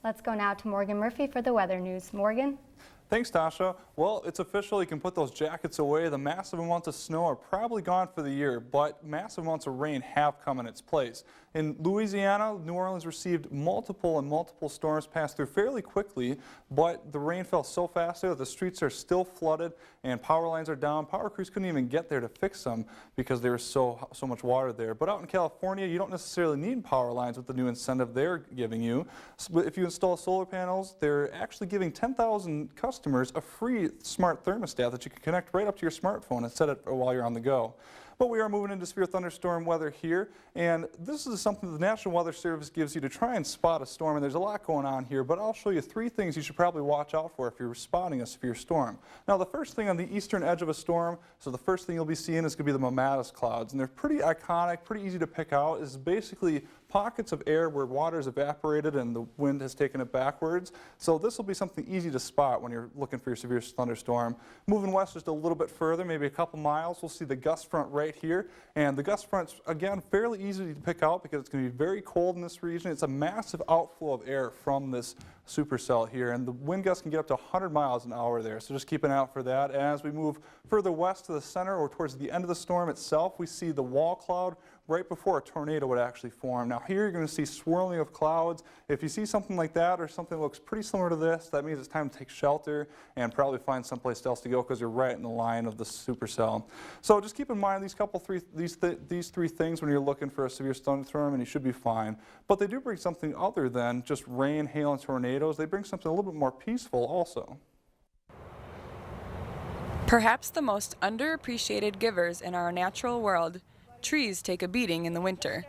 Let's go now to Morgan Murphy for the weather news. Morgan? Thanks, Tasha. Well, it's official. You can put those jackets away. The massive amounts of snow are probably gone for the year, but massive amounts of rain have come in its place. In Louisiana, New Orleans received multiple storms pass through fairly quickly, but the rain fell so fast there that the streets are still flooded and power lines are down. Power crews couldn't even get there to fix them because there was so much water there. But out in California, you don't necessarily need power lines with the new incentive they're giving you. So if you install solar panels, they're actually giving 10,000 customers a free smart thermostat that you can connect right up to your smartphone and set it while you're on the go. But we are moving into severe thunderstorm weather here, and this is something the National Weather Service gives you to try and spot a storm, and there's a lot going on here, but I'll show you 3 things you should probably watch out for if you're spotting a severe storm. Now, the first thing on the eastern edge of a storm, so the first thing you'll be seeing is going to be the mammatus clouds, and they're pretty iconic, pretty easy to pick out. It's basically pockets of air where water is evaporated and the wind has taken it backwards. So this will be something easy to spot when you're looking for your severe thunderstorm. Moving west just a little bit further, maybe a couple miles, we'll see the gust front right here. And the gust front's, again, fairly easy to pick out because it's going to be very cold in this region. It's a massive outflow of air from this supercell here, and the wind gusts can get up to 100 miles an hour there, so just keep an eye out for that. As we move further west to the center or towards the end of the storm itself, we see the wall cloud right before a tornado would actually form. Now here you're going to see swirling of clouds. If you see something like that or something that looks pretty similar to this, that means it's time to take shelter and probably find someplace else to go because you're right in the line of the supercell. So just keep in mind these three things when you're looking for a severe thunderstorm, and you should be fine. But they do bring something other than just rain, hail, and tornadoes. They bring something a little bit more peaceful also. Perhaps the most underappreciated givers in our natural world, trees take a beating in the winter.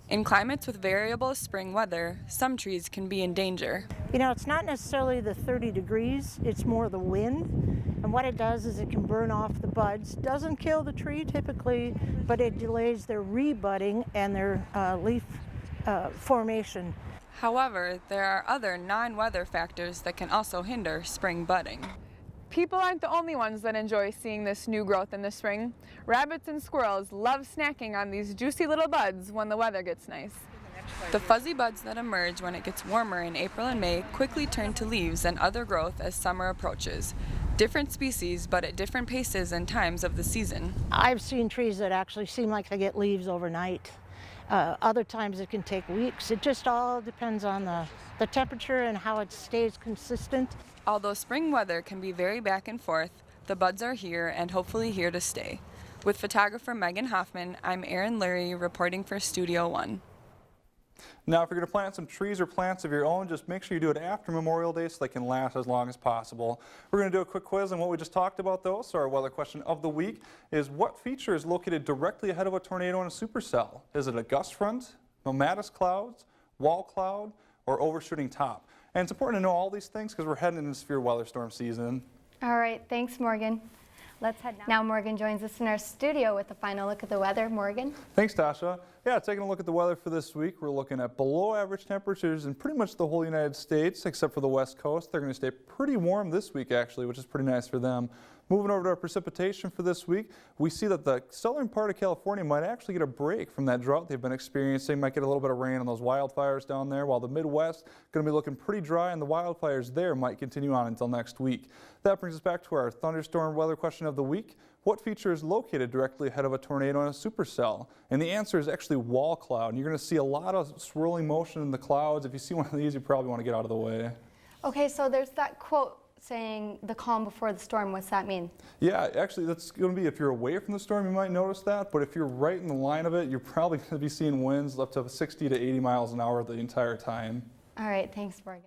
In climates with variable spring weather, some trees can be in danger. You know, it's not necessarily the 30 degrees, it's more the wind. And what it does is it can burn off the buds. Doesn't kill the tree typically, but it delays their rebudding and their leaf formation. However, there are other non-weather factors that can also hinder spring budding. People aren't the only ones that enjoy seeing this new growth in the spring. Rabbits and squirrels love snacking on these juicy little buds when the weather gets nice. The fuzzy buds that emerge when it gets warmer in April and May quickly turn to leaves and other growth as summer approaches. Different species, but at different paces and times of the season. I've seen trees that actually seem like they get leaves overnight. Other times it can take weeks. It just all depends on the temperature and how it stays consistent. Although spring weather can be very back and forth, the buds are here and hopefully here to stay. With photographer Megan Hoffman, I'm Erin Lurie reporting for Studio One. Now, if you're going to plant some trees or plants of your own, just make sure you do it after Memorial Day so they can last as long as possible. We're going to do a quick quiz on what we just talked about, though. So our weather question of the week is, what feature is located directly ahead of a tornado in a supercell? Is it a gust front, mammatus clouds, wall cloud, or overshooting top? And it's important to know all these things because we're heading into severe weather storm season. All right, thanks, Morgan. Let's head now. Morgan joins us in our studio with a final look at the weather. Morgan? Thanks, Tasha. Yeah, taking a look at the weather for this week, we're looking at below average temperatures in pretty much the whole United States, except for the West Coast. They're going to stay pretty warm this week, actually, which is pretty nice for them. Moving over to our precipitation for this week, we see that the southern part of California might actually get a break from that drought they've been experiencing. Might get a little bit of rain on those wildfires down there, while the Midwest going to be looking pretty dry, and the wildfires there might continue on until next week. That brings us back to our thunderstorm weather question of the week. What feature is located directly ahead of a tornado in a supercell? And the answer is actually wall cloud. And you're going to see a lot of swirling motion in the clouds. If you see one of these, you probably want to get out of the way. Okay, so there's that quote saying the calm before the storm. What's that mean? Yeah, actually that's going to be if you're away from the storm, you might notice that. But if you're right in the line of it, you're probably going to be seeing winds up to 60 to 80 miles an hour the entire time. All right, thanks, Morgan.